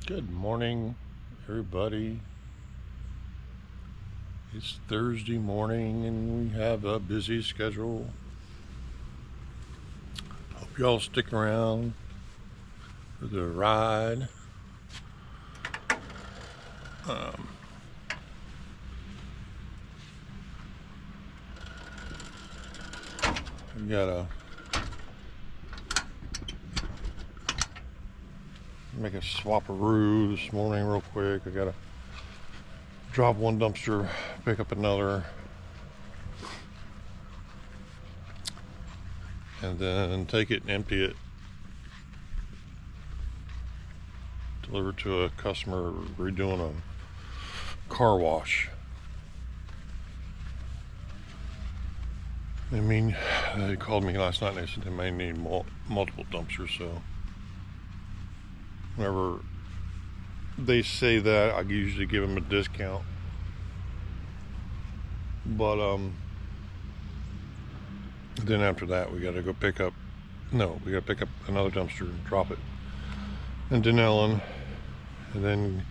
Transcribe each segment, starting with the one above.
Good morning, everybody. It's Thursday morning and we have a busy schedule. Hope y'all stick around for the ride. We gotta make a swap-a-roo this morning real quick. I gotta drop one dumpster, pick up another, and then take it and empty it, deliver to a customer redoing a car wash. I mean, they called me last night and they said they may need multiple dumpsters, so whenever they say that, I usually give them a discount. But then after that, we got to go pick up another dumpster and drop it in Denellen, and then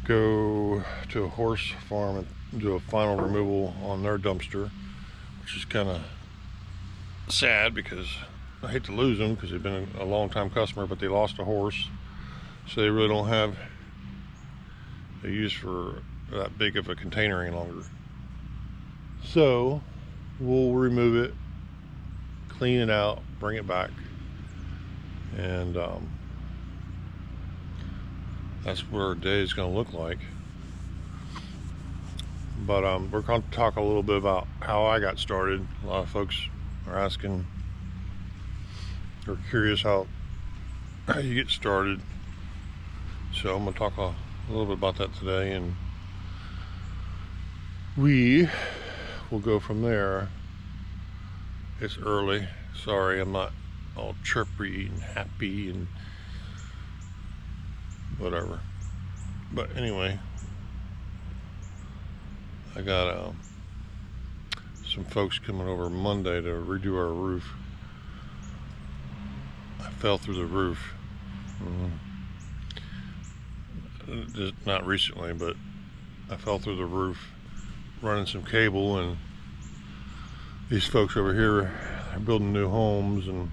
go to a horse farm and do a final removal on their dumpster, which is kind of sad because I hate to lose them because they've been a long time customer, but they lost a horse, so they really don't have a use for that big of a container any longer. So we'll remove it, clean it out, bring it back, and that's what our day is going to look like. But we're going to talk a little bit about how I got started. A lot of folks are asking, or curious how you get started. So I'm going to talk a little bit about that today, and we will go from there. It's early. Sorry, I'm not all chirpy and happy and whatever. But anyway, I got some folks coming over Monday to redo our roof. I fell through the roof. Just not recently, but I fell through the roof running some cable, and these folks over here are building new homes, and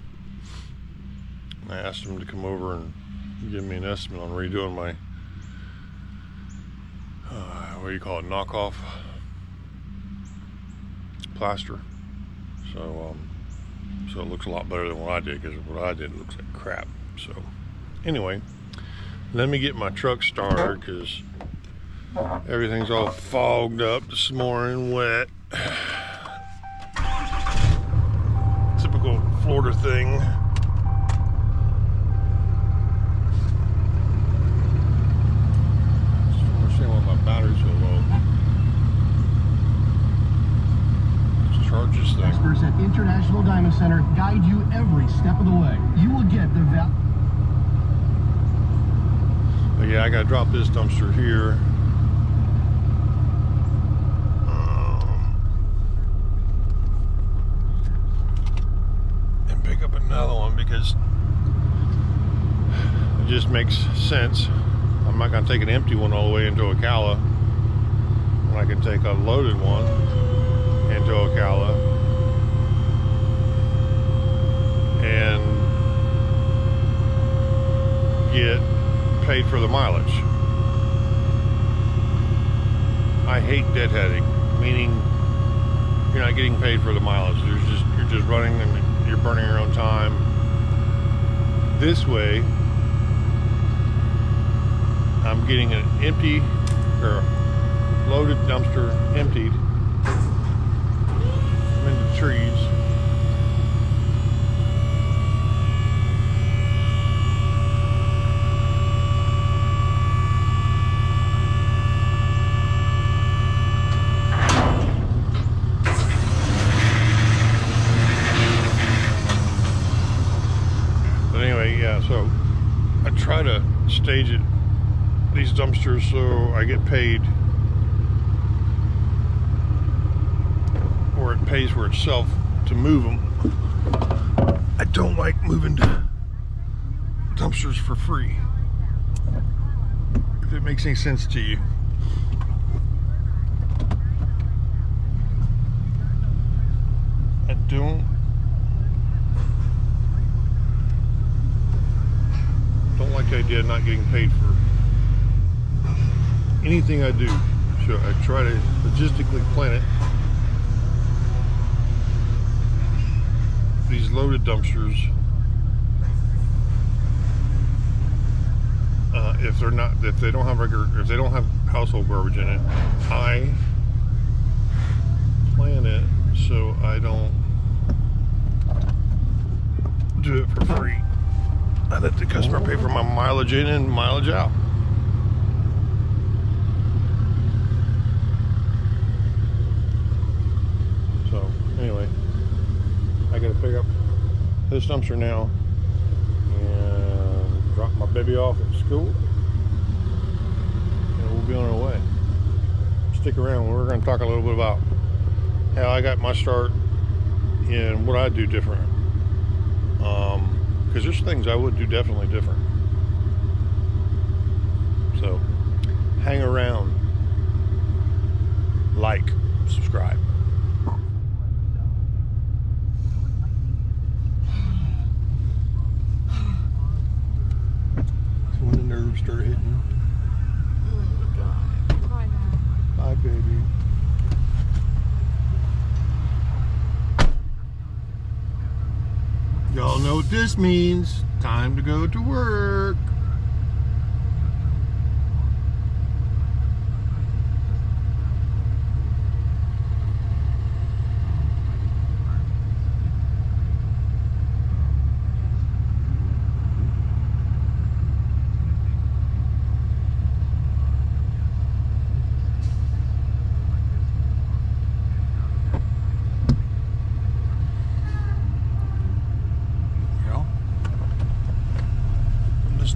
I asked them to come over and give me an estimate on redoing my what do you call it, knockoff plaster. So it looks a lot better than what I did, because what I did looks like crap. So anyway, let me get my truck started because everything's all fogged up this morning, wet. Typical Florida thing. Just don't understand why my battery's so low. Let's charge this thing. Experts at International Diamond Center guide you every step of the way. You will get the But yeah, I gotta drop this dumpster here. And pick up another one because it just makes sense. I'm not gonna take an empty one all the way into Ocala when I can take a loaded one into Ocala and get paid for the mileage. I hate deadheading, meaning you're not getting paid for the mileage. You're just running and you're burning your own time. This way, I'm getting an empty or loaded dumpster emptied. I'm into the trees. So I try to stage these dumpsters so I get paid, or it pays for itself to move them. I don't like moving to dumpsters for free. if it makes any sense to you. I don't like the idea of not getting paid for anything I do. So I try to logistically plan it. These loaded dumpsters, if they don't have household garbage in it, I plan it so I don't do it for free. I let the customer pay for my mileage in and mileage out. So anyway, I gotta pick up this dumpster now and drop my baby off at school, and we'll be on our way. Stick around. We're going to talk a little bit about how I got my start and what I do different, because there's things I would do definitely different. So hang around, like, subscribe. When the nerves start hitting. Bye now. Bye, baby. Y'all know what this means. Time to go to work.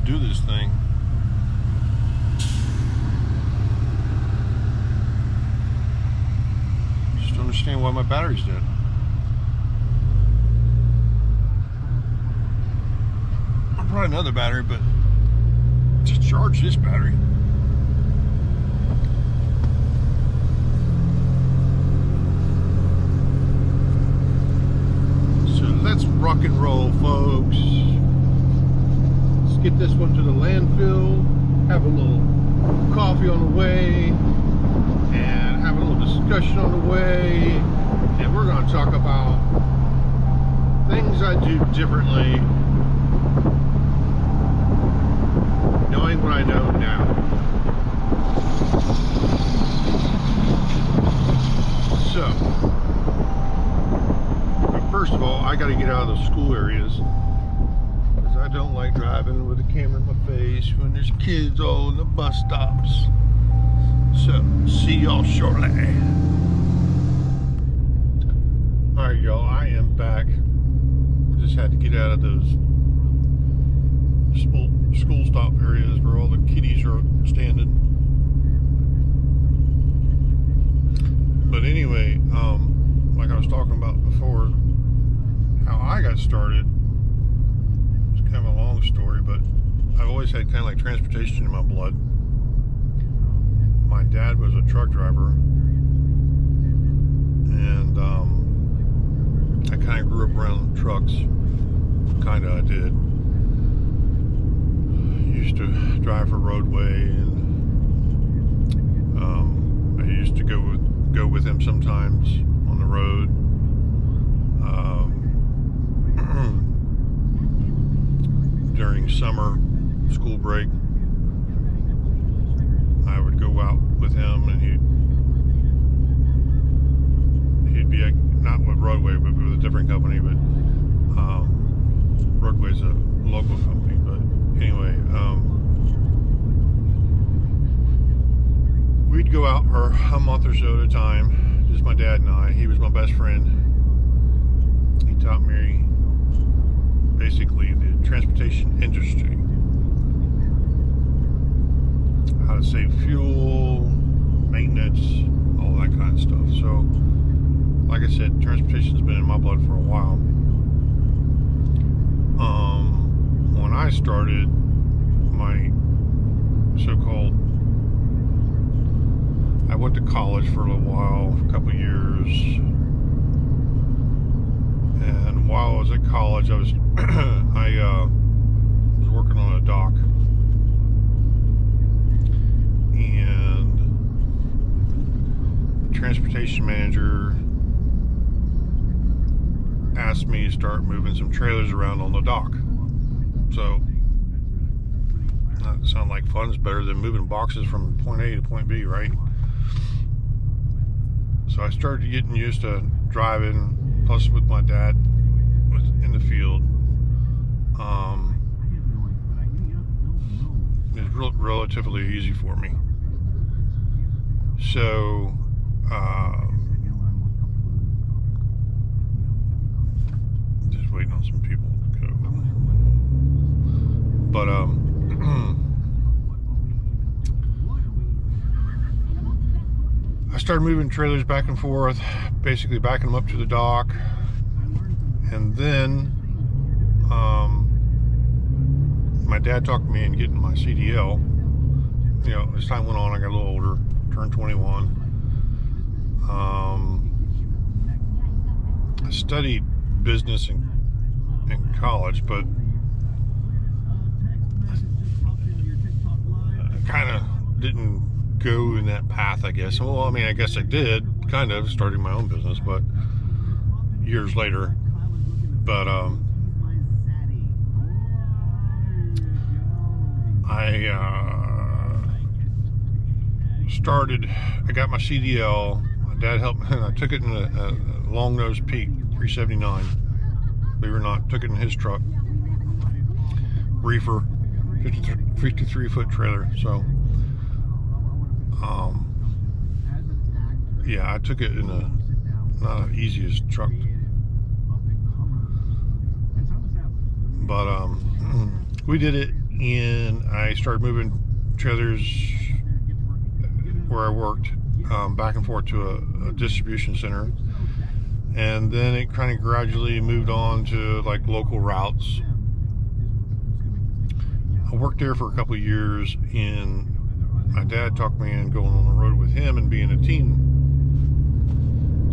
Do this thing. Just don't understand why my battery's dead. I brought another battery, but just charge this battery. So let's rock and roll, folks. Get this one to the landfill, have a little coffee on the way, and have a little discussion on the way, and we're going to talk about things I do differently, knowing what I know now. So, but first of all, I got to get out of the school areas. I don't like driving with a camera in my face when there's kids all in the bus stops. So, see y'all shortly. Alright, y'all, I am back. Just had to get out of those school stop areas where all the kiddies are standing. But anyway, like I was talking about before, how I got started. Kind of a long story, but I've always had kind of like transportation in my blood. My dad was a truck driver, and I kind of grew up around trucks. Kind of, I did. Used to drive for Roadway, and I used to go with him sometimes on the road. During summer school break, I would go out with him, and he'd be not with Roadway, but with a different company. But Roadway's a local company. But anyway, we'd go out for a month or so at a time, just my dad and I. He was my best friend. He taught me basically the transportation industry, how to save fuel, maintenance, all that kind of stuff. So, like I said, transportation's been in my blood for a while. When I started my so-called I went to college for a little while, for a couple of years. And while I was at college, I was was working on a dock. And the transportation manager asked me to start moving some trailers around on the dock. So that sounds like fun. It's better than moving boxes from point A to point B, right? So I started getting used to driving, plus with my dad in the field. It's relatively easy for me. So just waiting on some people to go. But I started moving trailers back and forth, basically backing them up to the dock, and then my dad talked me into getting my CDL. You know, as time went on, I got a little older, turned 21. I studied business in college, but I kind of didn't go in that path, I guess. Well, I mean, I guess I did, kind of, starting my own business, but years later. But I got my CDL. My dad helped me, and I took it in a long nose Peak 379. Believe it or not, took it in his truck. Reefer, 53-foot trailer. So, yeah, I took it in not the easiest truck. But we did it, and I started moving trailers where I worked back and forth to a distribution center, and then it kind of gradually moved on to like local routes. I worked there for a couple of years, and my dad talked me in going on the road with him and being a team.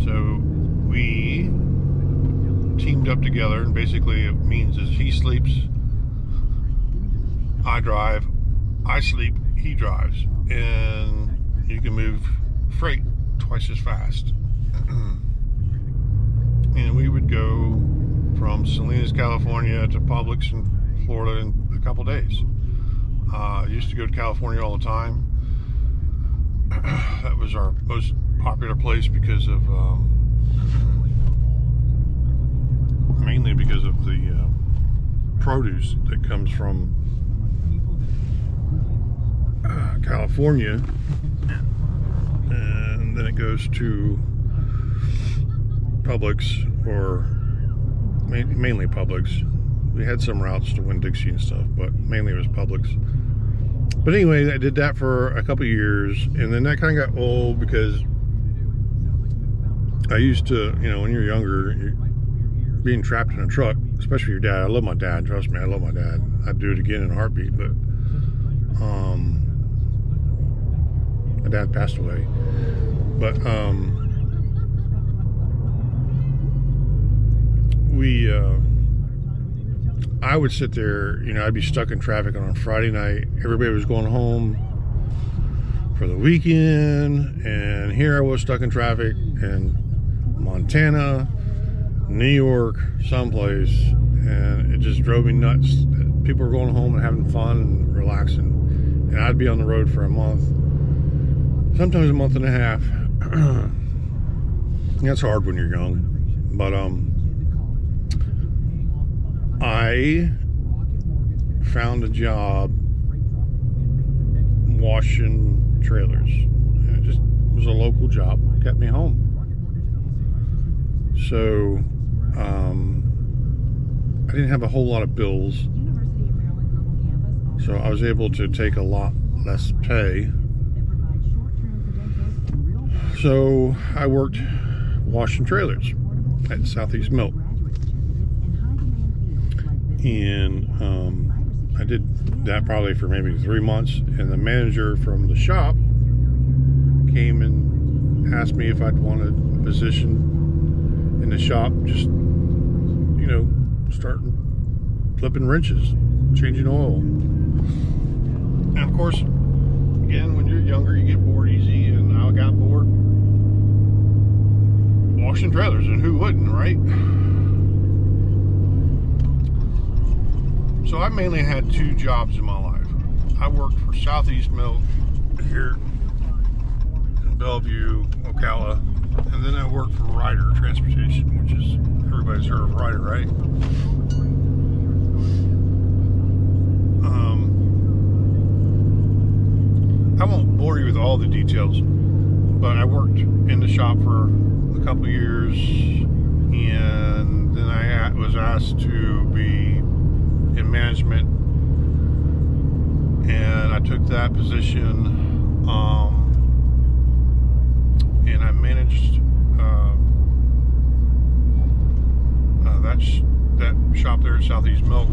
So we teamed up together, and basically it means is he sleeps, I drive, I sleep, he drives, and you can move freight twice as fast. And we would go from Salinas, California to Publix in Florida in a couple days. I used to go to California all the time. That was our most popular place because of mainly because of the produce that comes from California, and then it goes to Publix, or mainly Publix. We had some routes to Winn-Dixie and stuff, but mainly it was Publix. But anyway, I did that for a couple of years, and then that kind of got old because I used to, you know, when you're younger, being trapped in a truck, especially your dad. I love my dad, trust me, I love my dad. I'd do it again in a heartbeat, but my dad passed away. But I would sit there, you know, I'd be stuck in traffic on a Friday night. Everybody was going home for the weekend, and here I was stuck in traffic in Montana, New York, someplace, and it just drove me nuts. People were going home and having fun and relaxing, and I'd be on the road for a month, sometimes a month and a half. That's hard when you're young, but I found a job washing trailers, and it just was a local job, kept me home. So I didn't have a whole lot of bills, so I was able to take a lot less pay. So I worked washing trailers at Southeast Milk. And I did that probably for maybe 3 months, and the manager from the shop came and asked me if I'd wanted a position in the shop, just, you know, starting flipping wrenches, changing oil. And of course, again, when you're younger, you get bored easy, and I got bored washing trailers, and who wouldn't, right? So I mainly had 2 jobs in my life. I worked for Southeast Milk here in Bellevue, Ocala, and then I worked for Ryder Transportation, which is, everybody's heard of Ryder, right? I won't bore you with all the details, but I worked in the shop for a couple years, and then I was asked to be in management, and I took that position, and I managed that shop there at Southeast Milk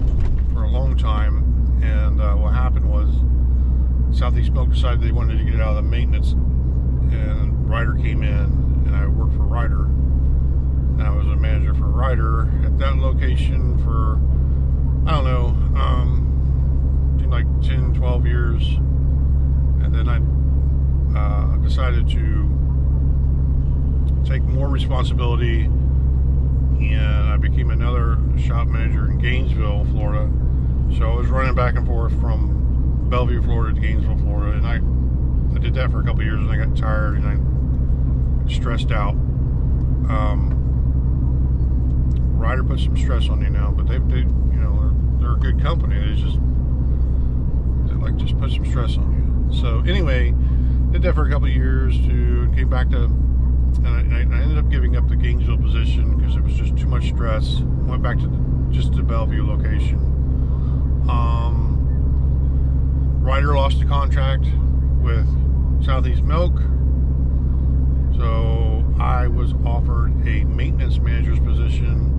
for a long time. And what happened was Southeast Milk decided they wanted to get it out of the maintenance, and Ryder came in, and I worked for Ryder, and I was a manager for Ryder at that location for, I don't know, like 10, 12 years. And then I decided to take more responsibility, and I became another shop manager in Gainesville, Florida. So I was running back and forth from Bellevue, Florida to Gainesville, Florida, and I did that for a couple years, and I got tired and I stressed out. Ryder put some stress on you now, but they you know, they're a good company. They just put some stress on you. So anyway, did that for a couple of years too, came back to, and I ended up giving up the Gainesville position because it was just too much stress. Went back to just the Bellevue location. Ryder lost the contract with Southeast Milk, so I was offered a maintenance manager's position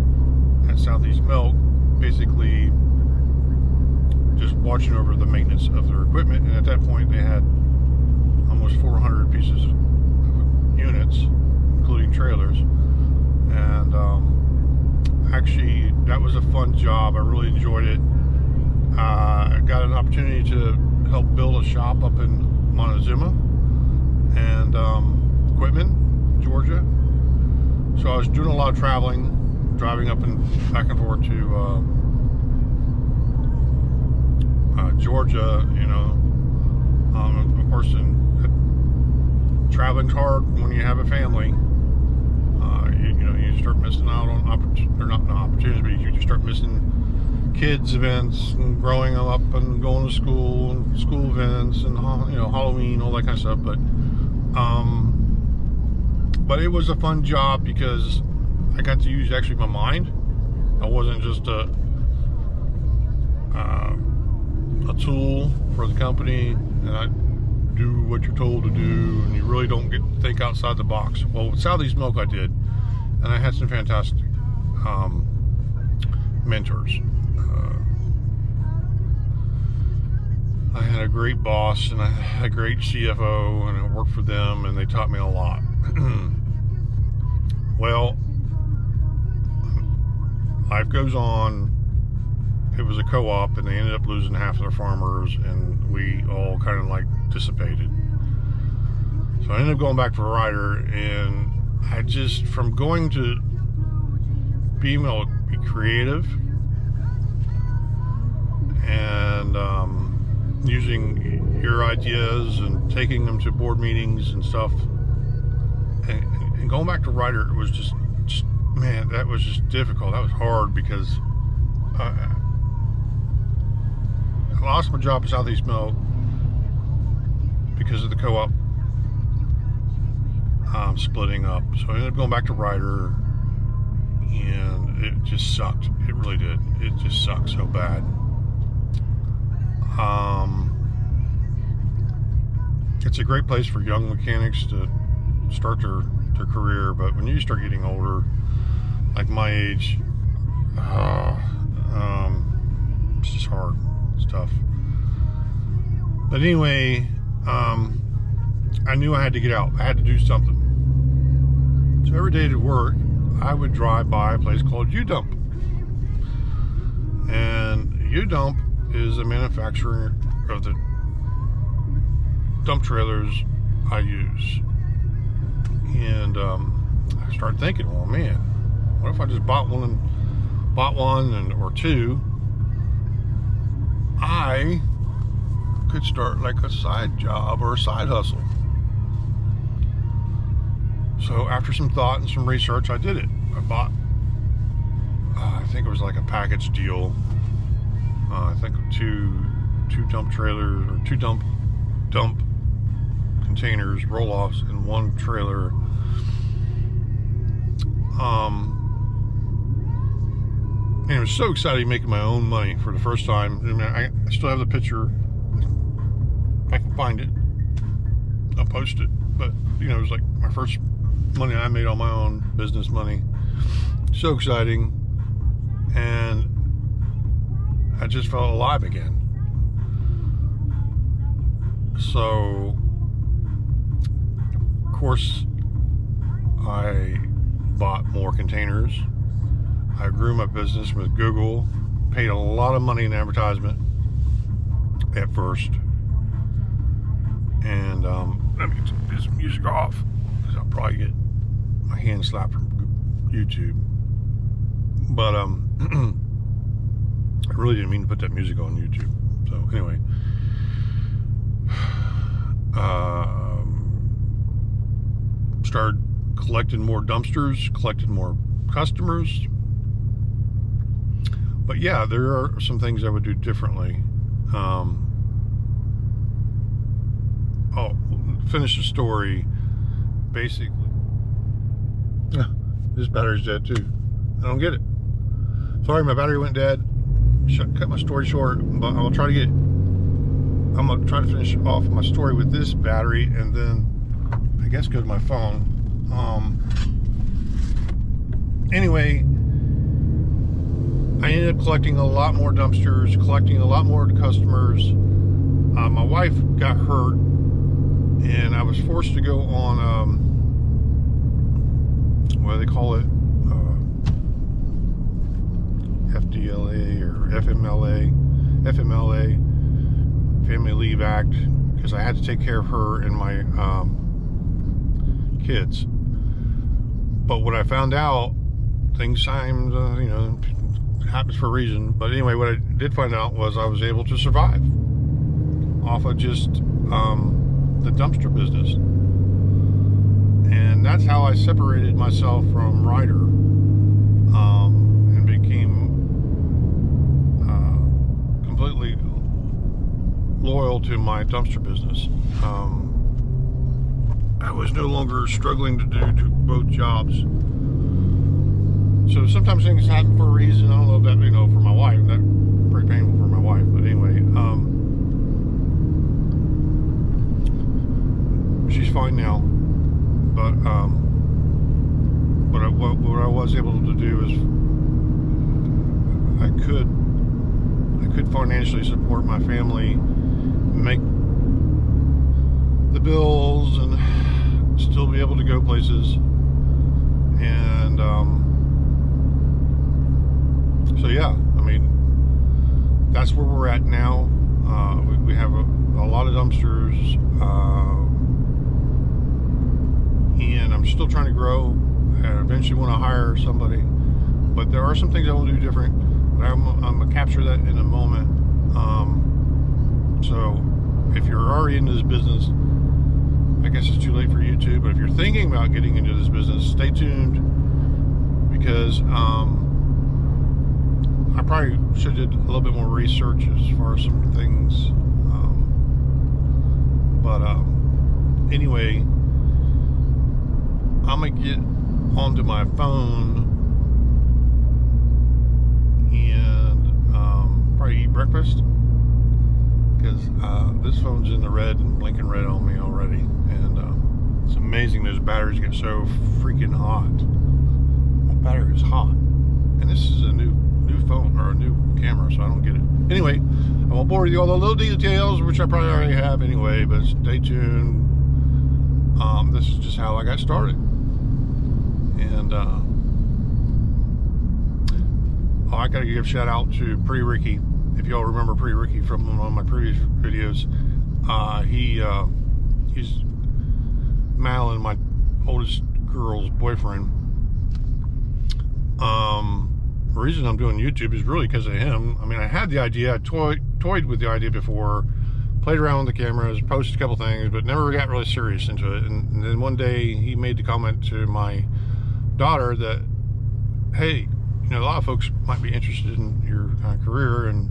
at Southeast Milk, basically just watching over the maintenance of their equipment. And at that point, they had almost 400 pieces of units, including trailers. And actually, that was a fun job. I really enjoyed it. I got an opportunity to help build a shop up in Montezuma and Quitman, Georgia. So I was doing a lot of traveling, driving up and back and forth to Georgia, you know. Of course, traveling's hard when you have a family. You know, you start missing out on opportunities, but you just start missing kids events and growing them up and going to school and school events and, you know, Halloween, all that kind of stuff. But it was a fun job because I got to use actually my mind. I wasn't just a tool for the company, and I do what you're told to do, and you really don't get to think outside the box. Well, with Southeast Milk I did, and I had some fantastic mentors. I had a great boss, and I had a great CFO, and I worked for them, and they taught me a lot. Well, life goes on. It was a co-op, and they ended up losing half of their farmers, and we all kind of like dissipated. So I ended up going back for Ryder, and I just, from going to being able to be creative and using your ideas and taking them to board meetings and stuff, and going back to Ryder, it was just man, that was just difficult. That was hard because I lost my job at Southeast Milk because of the co-op splitting up. So I ended up going back to Ryder, and it just sucked. It really did. It just sucked so bad. It's a great place for young mechanics to start their career, but when you start getting older, like my age, it's just hard. It's tough. But anyway, I knew I had to get out. I had to do something. So every day to work, I would drive by a place called U-Dump. And U-Dump is a manufacturer of the dump trailers I use. And I started thinking, well, man, what if I just bought one or two? I could start like a side job or a side hustle. So after some thought and some research, I did it. I bought, I think it was like a package deal. I think two dump trailers or two dump containers, roll-offs, in one trailer. And it was so exciting making my own money for the first time. I mean, I still have the picture. If I can find it, I'll post it. But, you know, it was like my first money I made on my own, business money. So exciting. And I just felt alive again. So, of course, I bought more containers. I grew my business with Google, paid a lot of money in advertisement at first. And let me turn this music off, because I'll probably get my hand slapped from YouTube. But I really didn't mean to put that music on YouTube. So anyway, started collecting more dumpsters, collected more customers. But yeah, there are some things I would do differently. I'll finish the story. Basically, this battery's dead too. I don't get it. Sorry, my battery went dead. Cut my story short, but I'm gonna try to finish off my story with this battery, and then I guess go to my phone. Anyway, I ended up collecting a lot more dumpsters, collecting a lot more customers. My wife got hurt, and I was forced to go on, what do they call it? FDLA or FMLA, Family Leave Act, because I had to take care of her and my kids. But what I found out, things timed, you know, happens for a reason. But anyway, what I did find out was I was able to survive off of just the dumpster business. And that's how I separated myself from Ryder, and became completely loyal to my dumpster business. I was no longer struggling to do both jobs. So sometimes things happen for a reason. I don't know if that, you know, for my wife, that's pretty painful for my wife. But anyway, she's fine now. But what I was able to do is I could financially support my family, make the bills, and still be able to go places. And so yeah, I mean, that's where we're at now. We have a lot of dumpsters, and I'm still trying to grow. I eventually want to hire somebody, but there are some things I will do different. But I'm gonna capture that in a moment. So if you're already into this business, I guess it's too late for YouTube. But if you're thinking about getting into this business, stay tuned, because I probably should have did a little bit more research as far as some things. Anyway, I'm gonna get onto my phone and probably eat breakfast, because this phone's in the red and blinking red on me already, and it's amazing those batteries get so freaking hot. My battery is hot, and this is a new phone or a new camera, so I don't get it. Anyway, I won't bore you with all the little details, which I probably already have anyway, but stay tuned. this is just how I got started. And I gotta give a shout out to Pretty Ricky. If y'all remember Pretty Ricky from one of my previous videos, he's Malin, my oldest girl's boyfriend. The reason I'm doing YouTube is really because of him. I mean, I had the idea, I toyed with the idea before, played around with the cameras, posted a couple things, but never got really serious into it. And then one day he made the comment to my daughter that, hey, you know, a lot of folks might be interested in your kind of career, and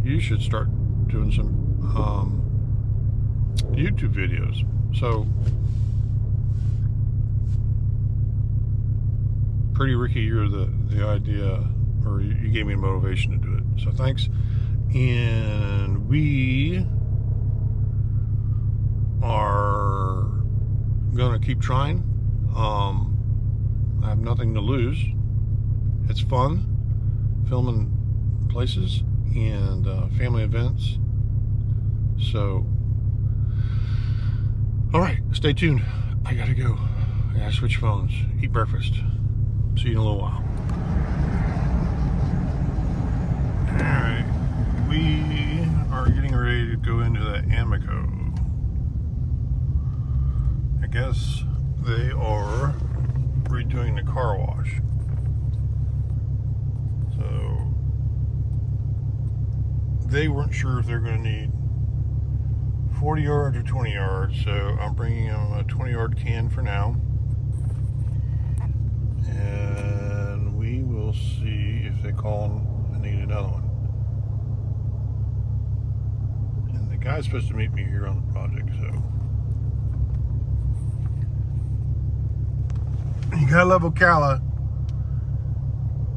you should start doing some YouTube videos. So, Pretty Ricky, you're the idea, or you gave me a motivation to do it. So thanks. And we are gonna keep trying. I have nothing to lose. It's fun filming places and family events. So, all right, stay tuned. I gotta go. I gotta switch phones, eat breakfast. See you in a little while. All right, we are getting ready to go into the Amico. I guess they are redoing the car wash. So they weren't sure if they're going to need 40 yards or 20 yards, so I'm bringing them a 20-yard can for now. And we will see if they call and need another one. And the guy's supposed to meet me here on the project, so. You gotta love Ocala.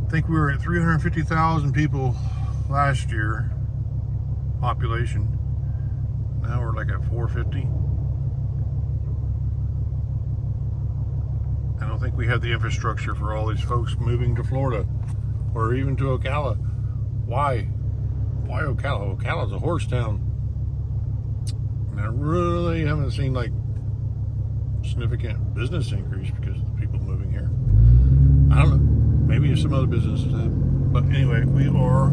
I think we were at 350,000 people last year, population. Now we're like at 450. I don't think we have the infrastructure for all these folks moving to Florida or even to Ocala. Why? Why Ocala? Ocala's a horse town. And I really haven't seen like significant business increase because of the people moving here. I don't know. Maybe some other businesses have. But anyway, we are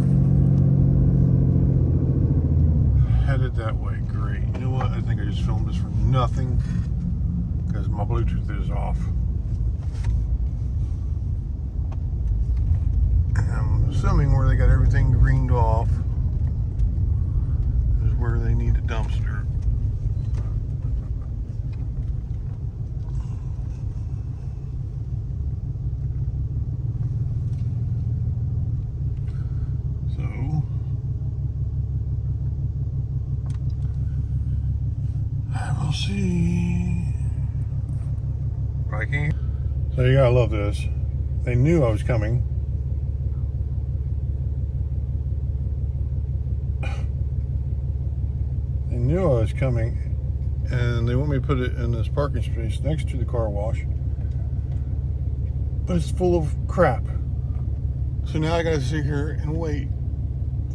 headed that way. Great. You know what? I think I just filmed this for nothing because my Bluetooth is off. I'm assuming where they got everything greened off is where they need a dumpster. So I will see. I can't. So you gotta love this. They knew I was coming. They knew I was coming, and they want me to put it in this parking space next to the car wash, but it's full of crap. So now I gotta sit here and wait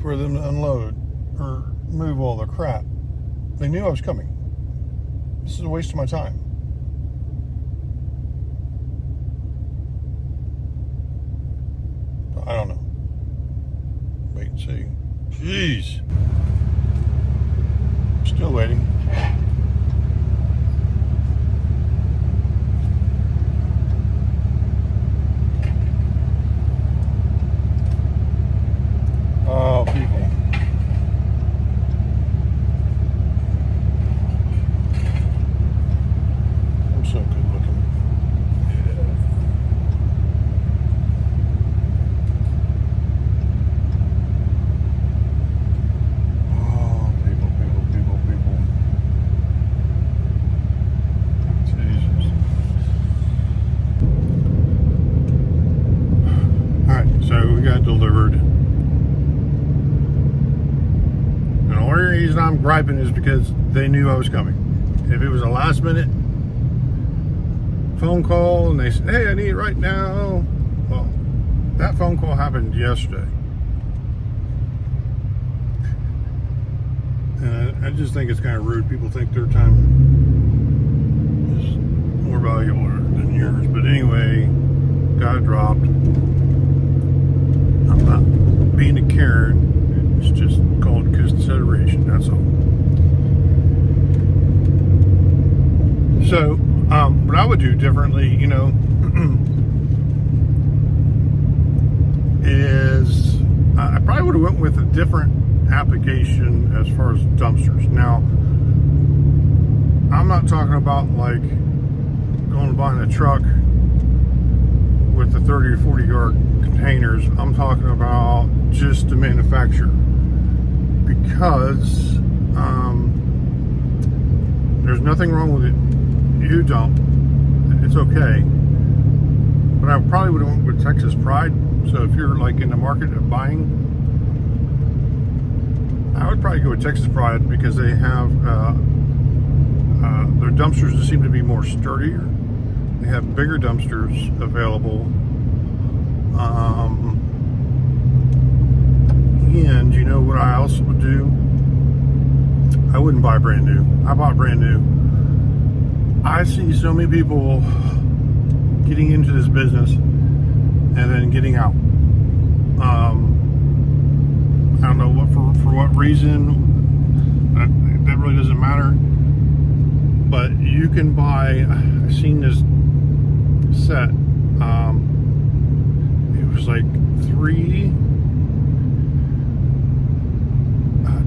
for them to unload or move all the crap. They knew I was coming. This is a waste of my time. I don't know. Wait and see. Jeez. Still waiting. Oh, people. I'm so good looking. Yeah. Oh, people. Jesus. Alright, so we got delivered. And the only reason I'm griping is because they knew I was coming. If it was a last minute phone call and they said, hey, I need it right now. Well, that phone call happened yesterday. And I just think it's kind of rude. People think their time is more valuable than yours. But anyway, got it dropped. I'm not being a Karen. It's just called consideration. That's all. So, what I would do differently, you know, is I probably would have went with a different application as far as dumpsters. Now, I'm not talking about like going and buying a truck with the 30 or 40 yard containers. I'm talking about just the manufacturer, because there's nothing wrong with it. You dump, it's okay. But I probably would have went with Texas Pride. So if you're like in the market of buying, I would probably go with Texas Pride, because they have their dumpsters just seem to be more sturdier. They have bigger dumpsters available. And you know what I also would do? I wouldn't buy brand new. I bought brand new. I see so many people getting into this business and then getting out. I don't know what for what reason. That really doesn't matter. But you can buy. I've seen this set. It was like 3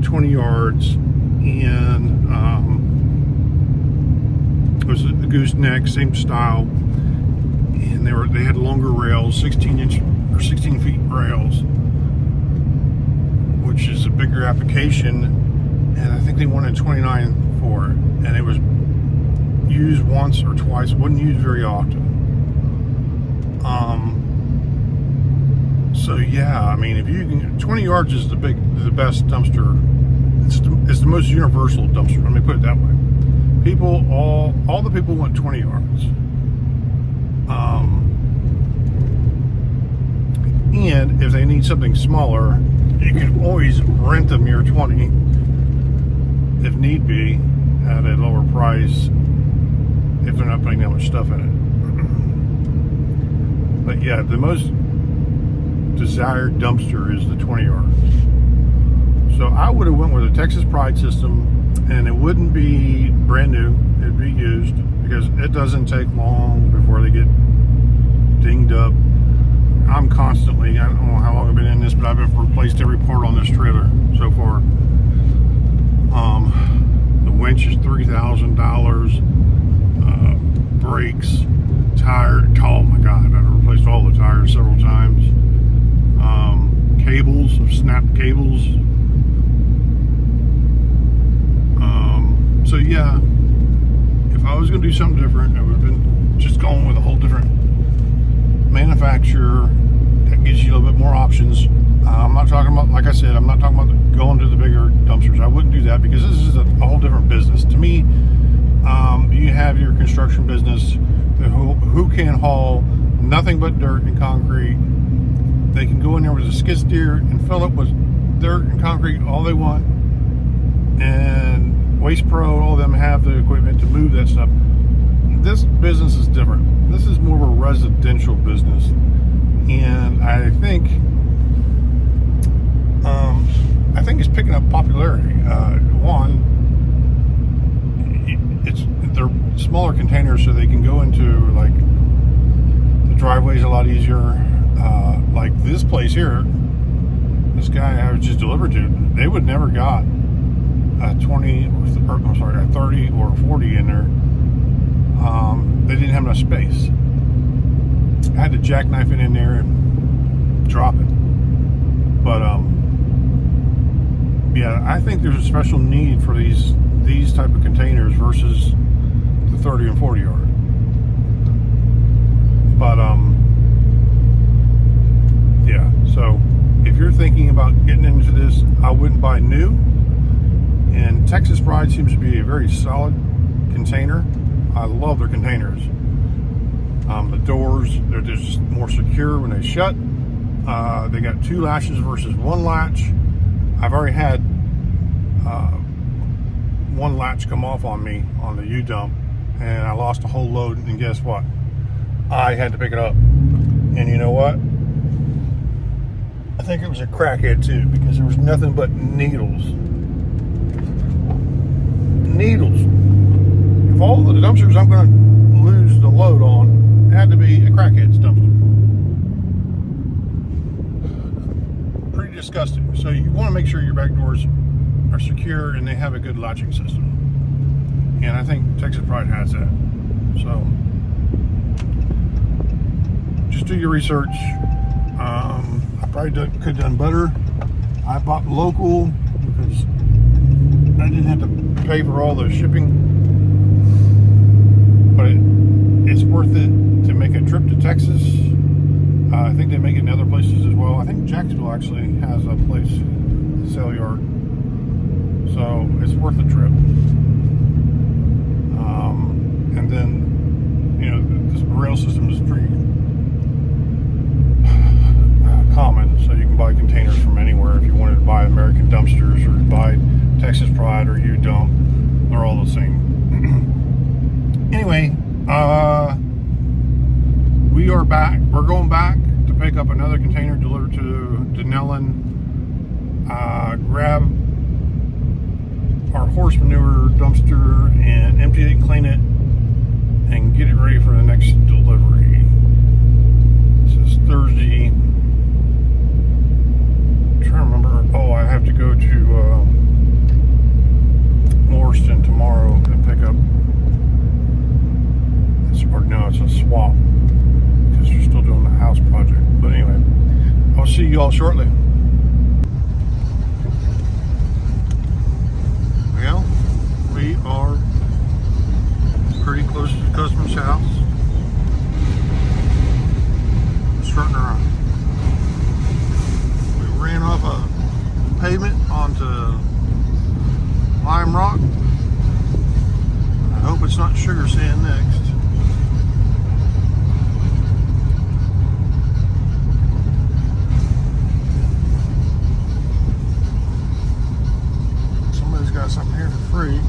20 yards, and it was a gooseneck, same style, and they had longer rails, 16 feet rails, which is a bigger application, and I think they wanted 29 for it, and it was used once or twice, wasn't used very often. So yeah, I mean, if you can, 20 yards is the best dumpster. It's the most universal dumpster. Let me put it that way. People, all the people want 20 yards. And if they need something smaller, you can always rent them your 20 if need be at a lower price if they're not putting that much stuff in it. But yeah, the most desired dumpster is the 20 yards. So I would have went with a Texas Pride system, and it wouldn't be brand new, it'd be used, because it doesn't take long before they get dinged up. I'm constantly, I don't know how long I've been in this, but I've replaced every part on this trailer so far. The winch is $3,000, brakes, tire, oh my God, I've replaced all the tires several times. Cables, I've snapped cables. So yeah, if I was going to do something different, I would have been just going with a whole different manufacturer that gives you a little bit more options. I'm not talking about, like I said, I'm not talking about going to the bigger dumpsters. I wouldn't do that, because this is a whole different business. To me, you have your construction business who can haul nothing but dirt and concrete. They can go in there with a skid steer and fill it with dirt and concrete all they want. And Waste Pro, all of them have the equipment to move that stuff. This business is different. This is more of a residential business, and I think it's picking up popularity. One, they're smaller containers, so they can go into like the driveways a lot easier. Like this place here, this guy I was just delivered to, they would never got a 20 or I'm sorry, a 30 or a 40 in there. They didn't have enough space. I had to jackknife it in there and drop it. But yeah, I think there's a special need for these type of containers versus the 30 and 40 yard. But yeah, so if you're thinking about getting into this, I wouldn't buy new. And Texas Pride seems to be a very solid container. I love their containers. The doors, they're just more secure when they shut. They got 2 latches versus 1 latch. I've already had 1 latch come off on me on the U-dump, and I lost a whole load, and guess what? I had to pick it up. And you know what? I think it was a crackhead too, because there was nothing but needles. Needles. If all the dumpsters I'm going to lose the load on had to be a crackhead's dumpster. Pretty disgusting. So you want to make sure your back doors are secure and they have a good latching system. And I think Texas Pride has that. So just do your research. I probably could have done better. I bought local because I didn't have to pay for all the shipping. But it's worth it to make a trip to Texas. I think they make it in other places as well. I think Jacksonville actually has a place, a sale yard. So it's worth the trip. And then, you know, this rail system is pretty common, so you can buy containers from anywhere. If you wanted to buy American dumpsters or buy Texas Pride or U-Dump, they're all the same. Anyway, we are back. We're going back to pick up another container delivered to Denellen. Grab our horse manure dumpster and empty it, clean it, and get it ready for the next delivery. This is Thursday. I'm trying to remember. Oh, I have to go to Morriston tomorrow and pick up. Or no, it's a swap because they're still doing the house project. But anyway, I'll see you all shortly. Well, we are pretty close to the customer's house. Starting to run. We ran off a pavement onto lime rock. I hope it's not sugar sand next. Somebody's got something here for free.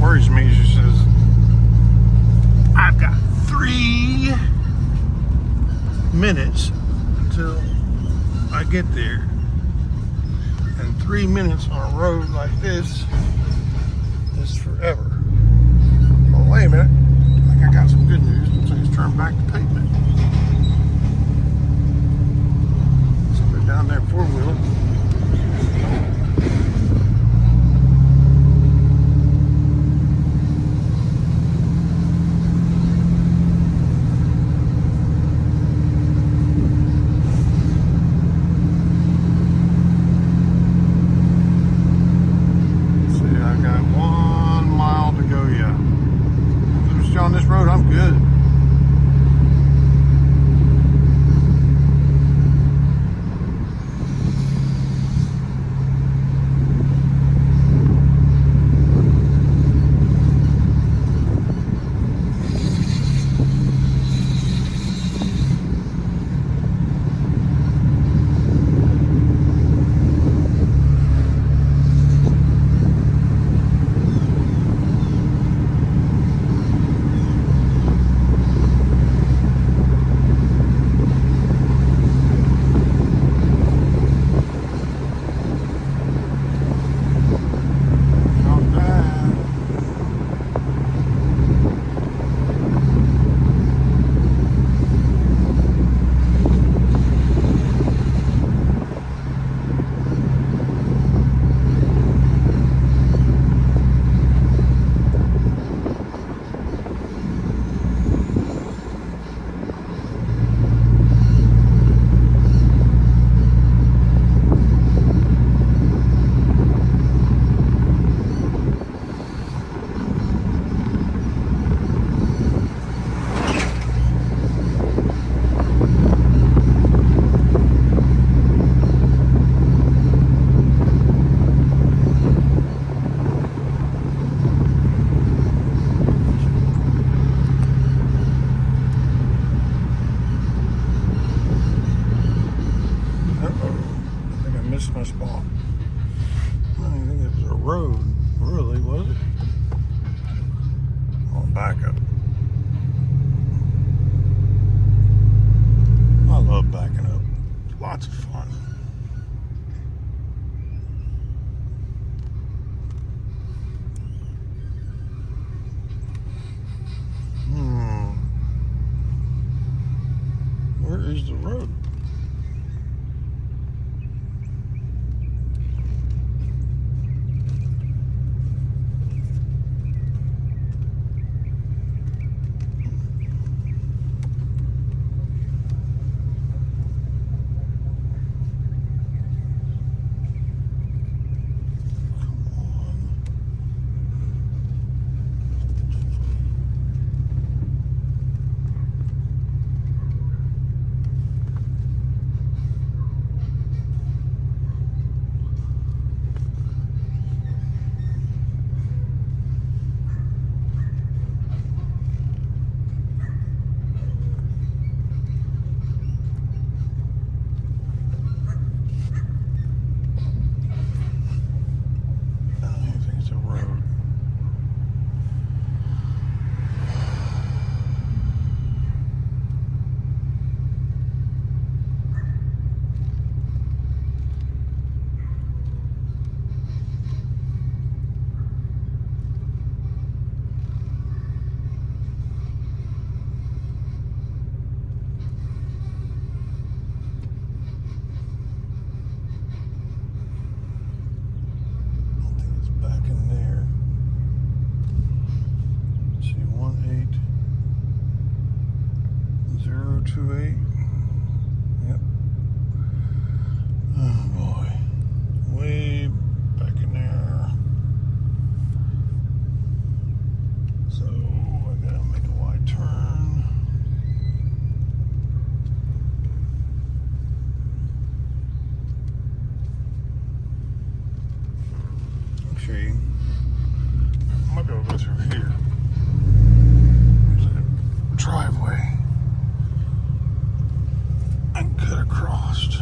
Worries me, she says, I've got 3 minutes until I get there. And 3 minutes on a road like this is forever. Oh, wait a minute. I think I got some good news. Looks like it's turned back to pavement. Somebody down there four-wheeler. See, I got 1 mile is the road? Yep. Oh boy. Way back in there. So I gotta make a wide turn. Actually, I might be able to go through here. There's a driveway. And cut across.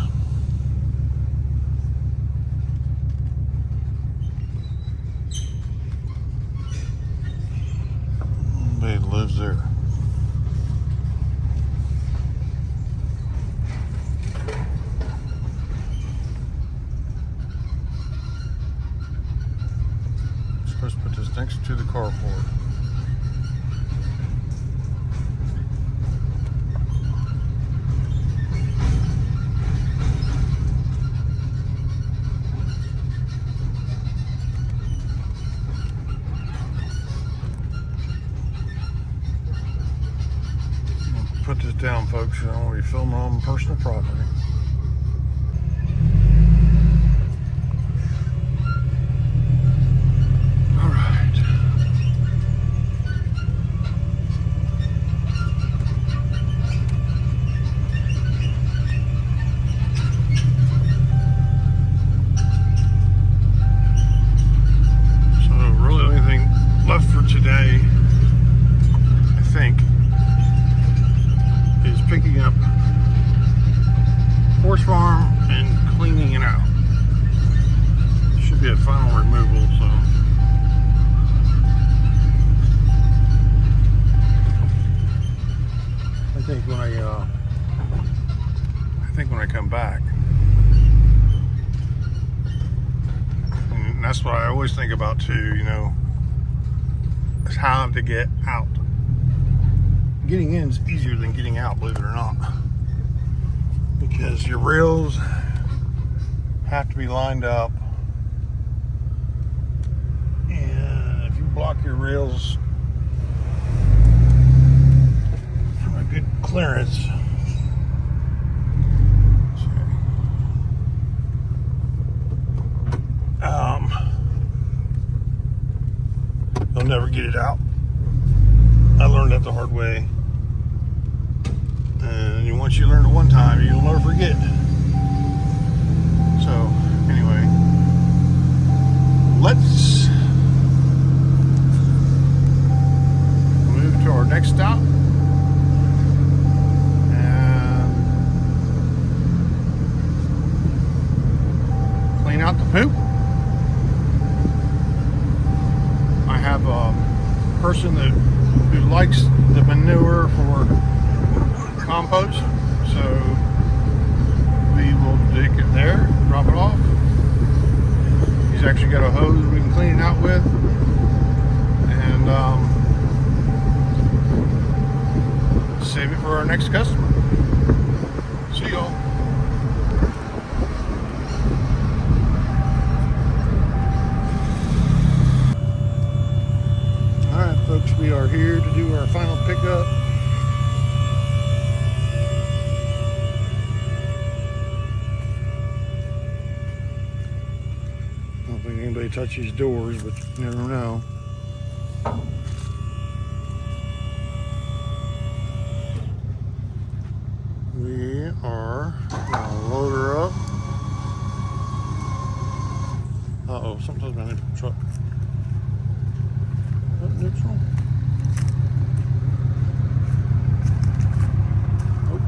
Somebody lives there. I'm supposed to put this next to the carport. Put this down, folks. I don't want to be filming on personal property. All right. So really the only thing left for today, I think, is picking up horse farm and cleaning it out. Should be a final removal, so I think when I come back, and that's what I always think about too, you know, is how to get out. Getting in is easier than getting out, believe it or not, because your rails have to be lined up, and if you block your rails from a good clearance, you'll never get it out. I learned that the hard way. And once you learn it one time, you'll never forget. So, anyway, let's move to our next stop and clean out the poop. I have a person who likes the manure for compost, so we will dig it there, drop it off. He's actually got a hose we can clean it out with, and save it for our next customer. folks, we are here to do our final pickup. I don't think anybody touched these doors, but you never know. We are gonna load her up. Uh-oh, something's behind the truck. Is that neutral? Nope.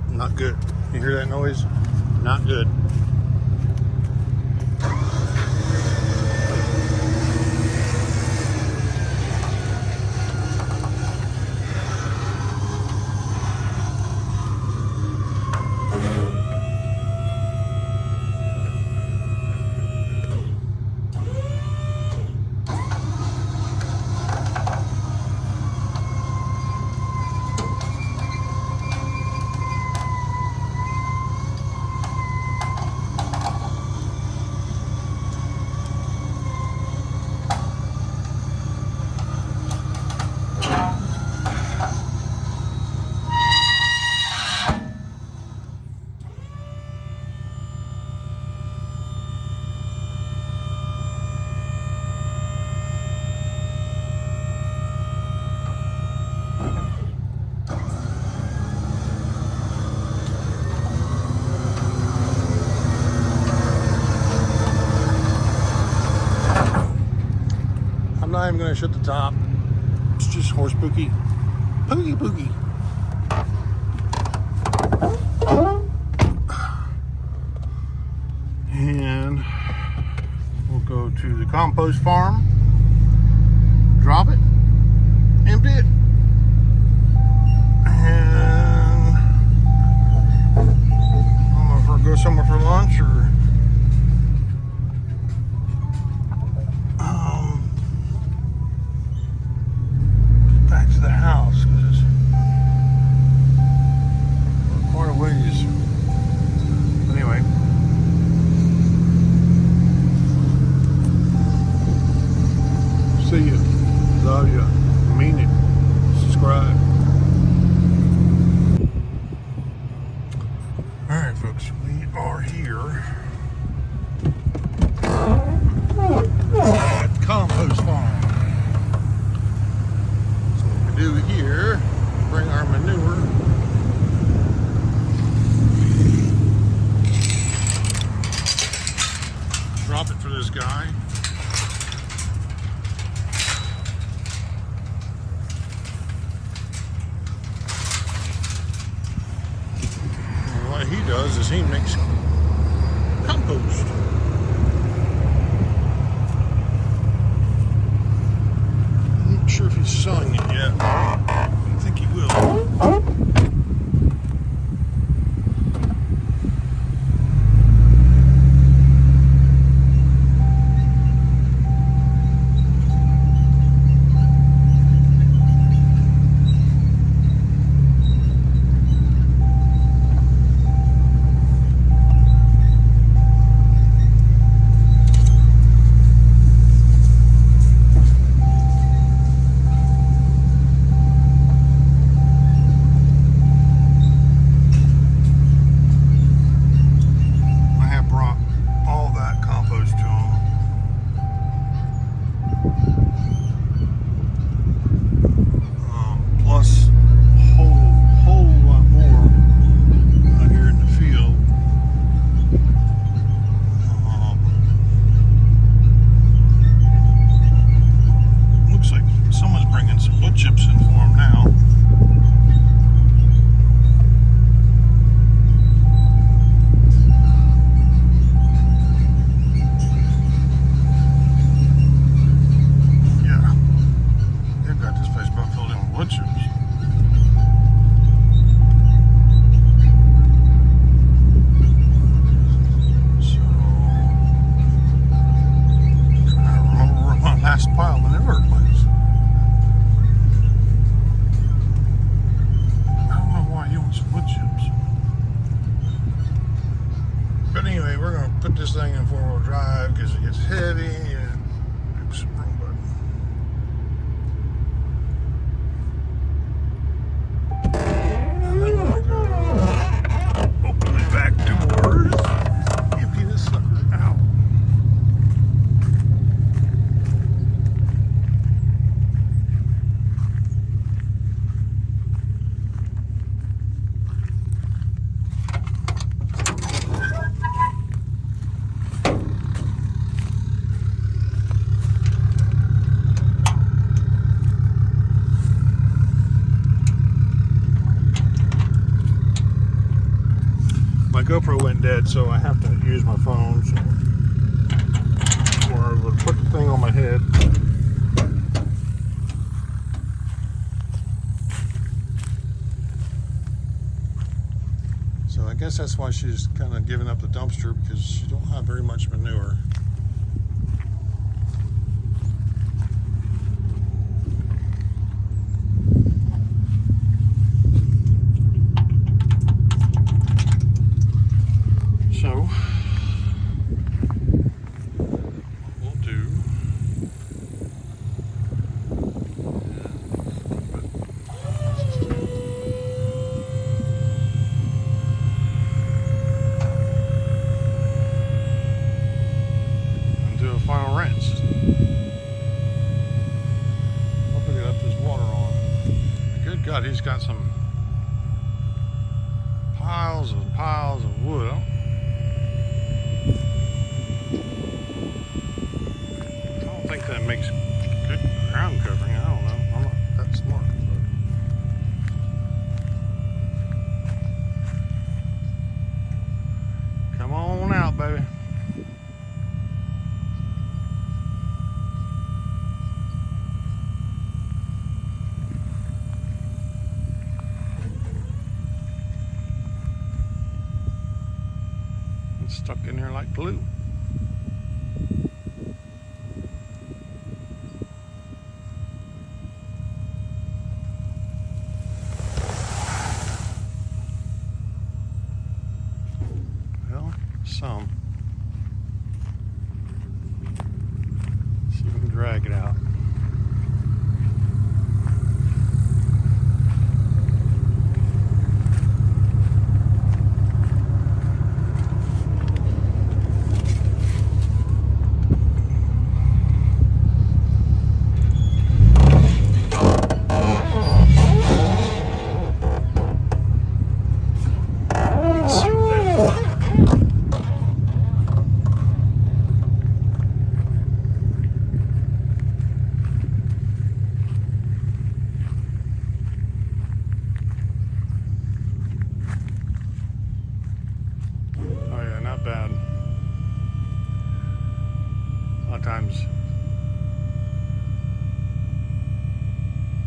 Not good. You hear that noise? Not good. I'm not even gonna shut the top. It's just horse pookie. Pookie pookie. And we'll go to the compost farm, drop it, empty it, and I don't know if we'll go somewhere for lunch or back to the house because we're quite a ways. But anyway, see you, love you, mean it, subscribe. Alright folks, we are here at the compost farm. Do here, bring our manure, drop it for this guy. And what he does is he makes compost. I'm not sure if he's selling it yet. I think he will. we're going to put this thing in four-wheel drive because it gets heavy and oops, wrong button. And then we're going to open the back doors, empty this sucker out. My GoPro went dead, so I have to use my phone. So, or I would put the thing on my head. So I guess that's why she's kind of giving up the dumpster, because she don't have very much manure. So, what we'll do, and do a final rinse. Hopefully he left his water on. Good God, he's got some piles and piles of wood. I think that makes good ground covering. I don't know. I'm not that smart. But come on out, baby. It's stuck in there like glue. Some. See if we can drag it out. Bad. A lot of times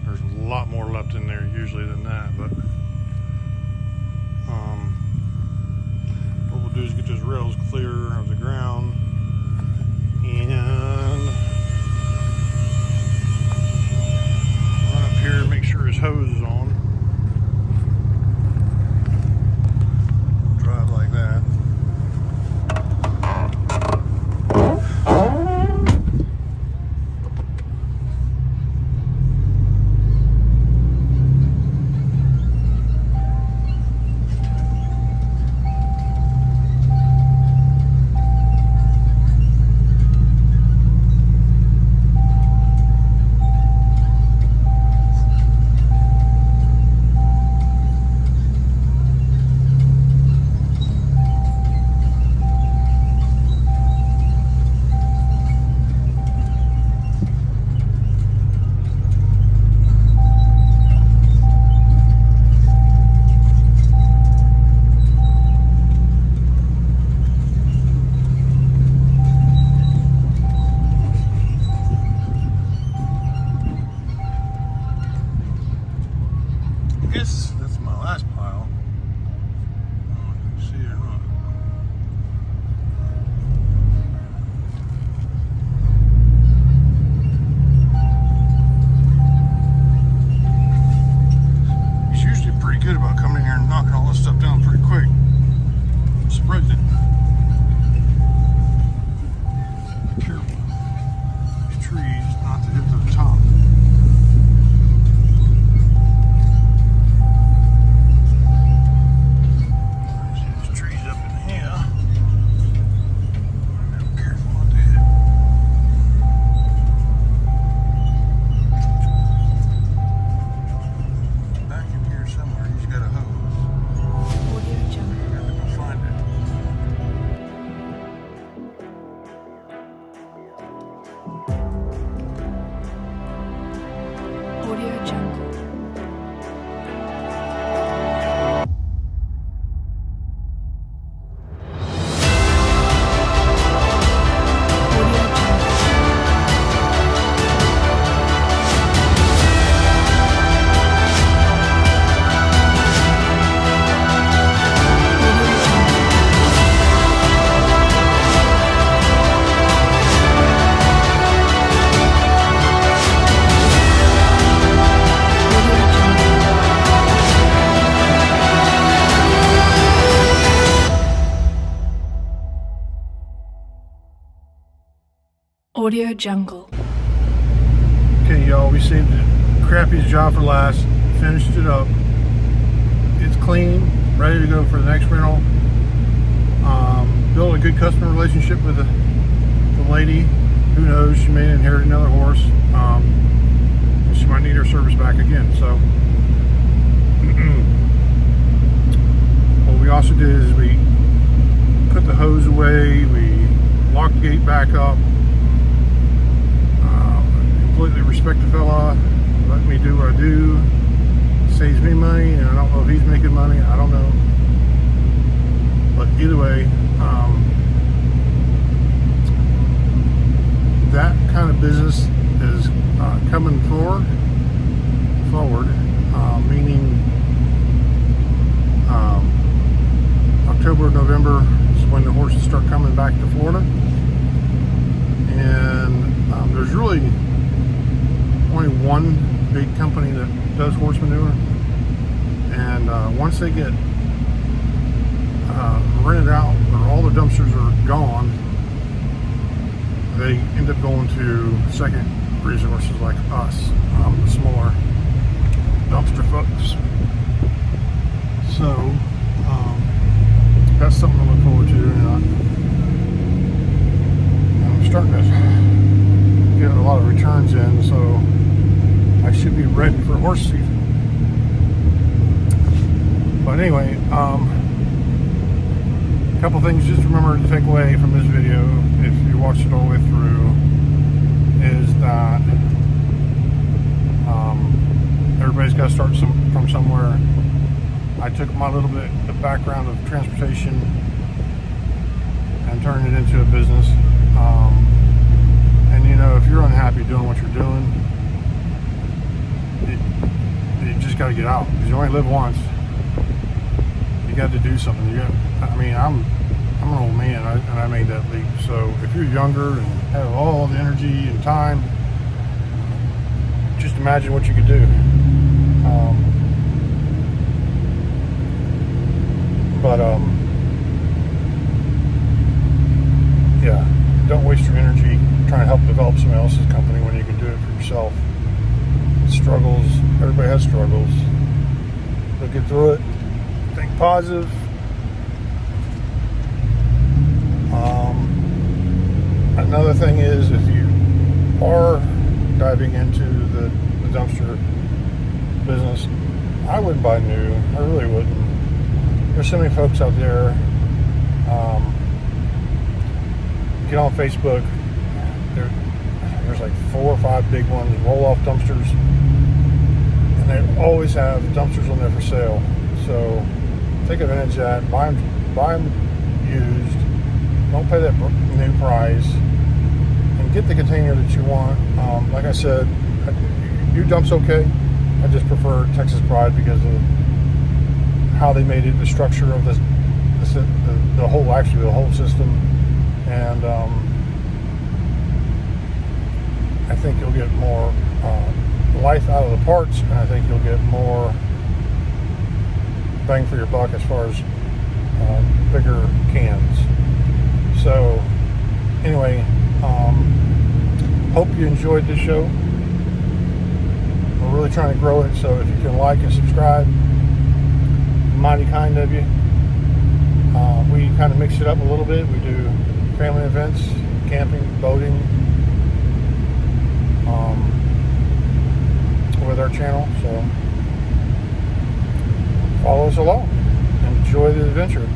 there's a lot more left in there usually than that, but what we'll do is get those rails clear of the ground and run up here and make sure his hose is on. Drive like that. Audio Jungle. Okay, y'all, we saved the crappiest job for last. Finished it up. It's clean, ready to go for the next rental. Built a good customer relationship with the lady. Who knows, she may inherit another horse. And she might need her service back again. So what we also did is we put the hose away, we locked the gate back up. Completely respect the fella, let me do what I do. Saves me money, and I don't know if he's making money, I don't know. But either way, that kind of business is coming forward, meaning October, November is when the horses start coming back to Florida. And there's really only one big company that does horse manure, and once they get rented out or all the dumpsters are gone, they end up going to second resources like us, the smaller dumpster folks. So that's something to look forward to, and I'm starting to get a lot of returns in, so I should be ready for horse season. But anyway, a couple things just remember to take away from this video, if you watched it all the way through, is that everybody's got to start from somewhere. I took my little bit of background of transportation and turned it into a business. And you know, if you're unhappy doing what you're doing, you just got to get out, because you only live once. You got to do something. I mean, I'm an old man, and I made that leap. So if you're younger and have all the energy and time, just imagine what you could do. Yeah, don't waste your energy trying to help develop somebody else's company when you can do it for yourself. Struggles, everybody has struggles. They'll get through it. Think positive. Another thing is, if you are diving into the dumpster business, I wouldn't buy new. I really wouldn't. There's so many folks out there. Get on Facebook. There's like 4 or 5 big ones, roll-off dumpsters, and they always have dumpsters on there for sale. So take advantage of that. Buy them used. Don't pay that new price, and get the container that you want. Like I said, your dump's okay. I just prefer Texas Pride because of how they made it, the structure of the whole system, and I think you'll get more life out of the parts, and I think you'll get more bang for your buck as far as bigger cans. So anyway, hope you enjoyed this show. We're really trying to grow it, so if you can like and subscribe, mighty kind of you. We kind of mix it up a little bit. We do family events, camping, boating, with our channel. So follow us along. Enjoy the adventure.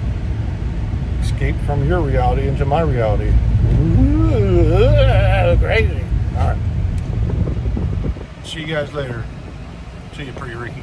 Escape from your reality into my reality. Ooh, crazy. All right. See you guys later. See you, pretty Ricky.